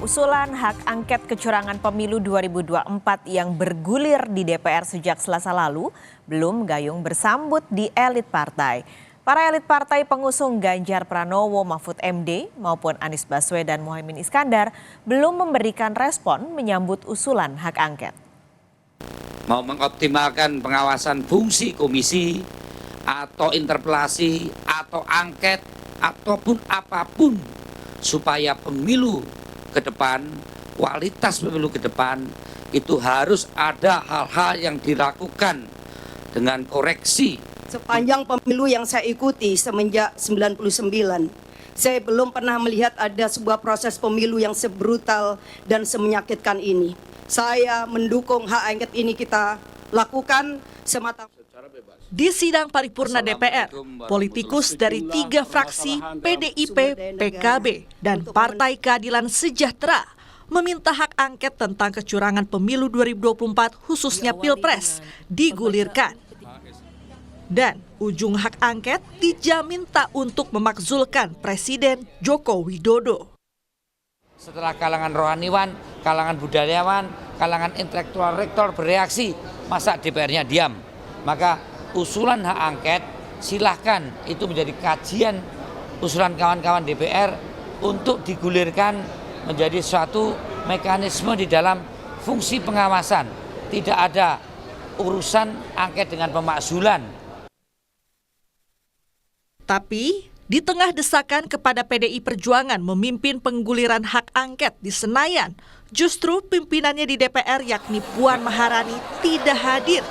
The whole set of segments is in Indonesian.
Usulan hak angket kecurangan pemilu 2024 yang bergulir di DPR sejak Selasa lalu belum gayung bersambut di elit partai. Para elit partai pengusung Ganjar Pranowo, Mahfud MD maupun Anies Baswedan, Muhaimin Iskandar belum memberikan respon menyambut usulan hak angket. Mau mengoptimalkan pengawasan fungsi komisi atau interpelasi atau angket ataupun apapun supaya pemilu ke depan, kualitas pemilu ke depan itu harus ada hal-hal yang dilakukan dengan koreksi. Sepanjang pemilu yang saya ikuti semenjak 99, saya belum pernah melihat ada sebuah proses pemilu yang sebrutal dan semenyakitkan ini. Saya mendukung hak angket ini kita lakukan semata. Di sidang paripurna DPR, politikus dari 3 fraksi PDIP, PKB, dan Partai Keadilan Sejahtera meminta hak angket tentang kecurangan pemilu 2024 khususnya Pilpres digulirkan. Dan ujung hak angket dijamin tak untuk memakzulkan Presiden Joko Widodo. Setelah kalangan rohaniwan, kalangan budayawan, kalangan intelektual rektor bereaksi, masa DPR-nya diam? Maka usulan hak angket silahkan itu menjadi kajian usulan kawan-kawan DPR untuk digulirkan menjadi suatu mekanisme di dalam fungsi pengawasan. Tidak ada urusan angket dengan pemakzulan. Tapi di tengah desakan kepada PDI Perjuangan memimpin pengguliran hak angket di Senayan, justru pimpinannya di DPR yakni Puan Maharani tidak hadir.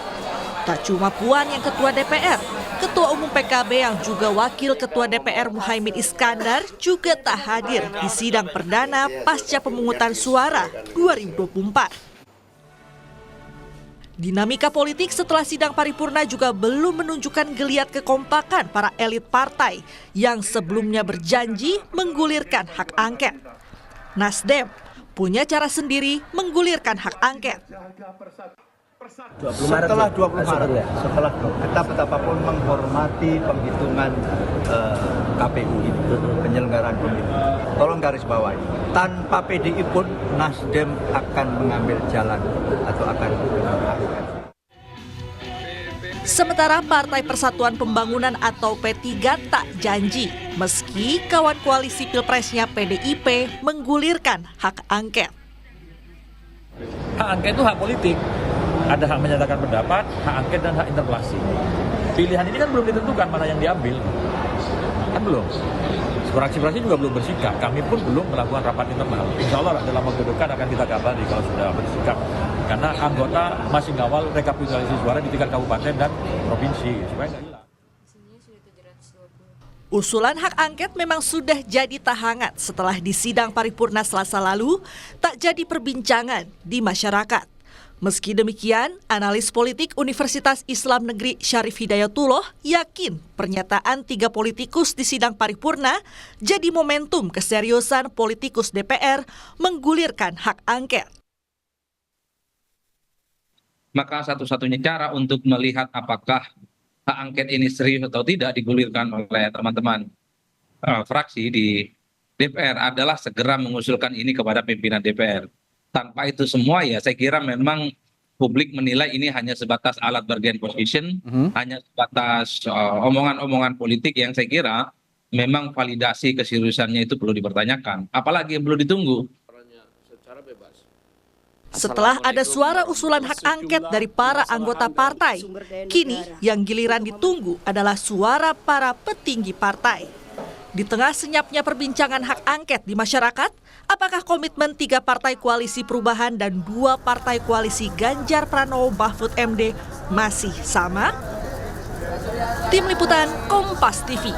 Tak cuma Puan yang ketua DPR, Ketua Umum PKB yang juga Wakil Ketua DPR Muhaimin Iskandar juga tak hadir di sidang perdana pasca pemungutan suara 2024. Dinamika politik setelah sidang paripurna juga belum menunjukkan geliat kekompakan para elit partai yang sebelumnya berjanji menggulirkan hak angket. Nasdem punya cara sendiri menggulirkan hak angket. Setelah 20 Maret, setelah kita betapapun menghormati penghitungan KPU ini, penyelenggaraan pemilu. Tolong garis bawahi, tanpa PDI pun Nasdem akan mengambil jalan atau akan mengangkat. Sementara Partai Persatuan Pembangunan atau P3 tak janji, meski kawan koalisi Pilpresnya PDIP menggulirkan hak angket. Hak angket itu hak politik. Ada hak menyatakan pendapat, hak angket, dan hak interpelasi. Pilihan ini kan belum ditentukan mana yang diambil. Kan belum. Fraksi-fraksi juga belum bersikap. Kami pun belum melakukan rapat internal. Insya Allah dalam waktu dekat akan kita kabari kalau sudah bersikap. Karena anggota masih ngawal rekapitulasi suara di tingkat kabupaten dan provinsi. Supaya nggak hilang. Usulan hak angket memang sudah jadi tak hangat setelah di sidang paripurna Selasa lalu tak jadi perbincangan di masyarakat. Meski demikian, analis politik Universitas Islam Negeri Syarif Hidayatullah yakin pernyataan 3 politikus di sidang paripurna jadi momentum keseriusan politikus DPR menggulirkan hak angket. Maka satu-satunya cara untuk melihat apakah hak angket ini serius atau tidak digulirkan oleh teman-teman fraksi di DPR adalah segera mengusulkan ini kepada pimpinan DPR. Tanpa itu semua ya saya kira memang publik menilai ini hanya sebatas alat bargain position, hanya sebatas omongan-omongan politik yang saya kira memang validasi keseriusannya itu perlu dipertanyakan. Apalagi yang perlu ditunggu. Setelah ada suara usulan hak angket dari para anggota partai, kini yang giliran ditunggu adalah suara para petinggi partai. Di tengah senyapnya perbincangan hak angket di masyarakat, apakah komitmen 3 partai koalisi perubahan dan 2 partai koalisi Ganjar Pranowo Mahfud MD masih sama? Tim Liputan Kompas TV.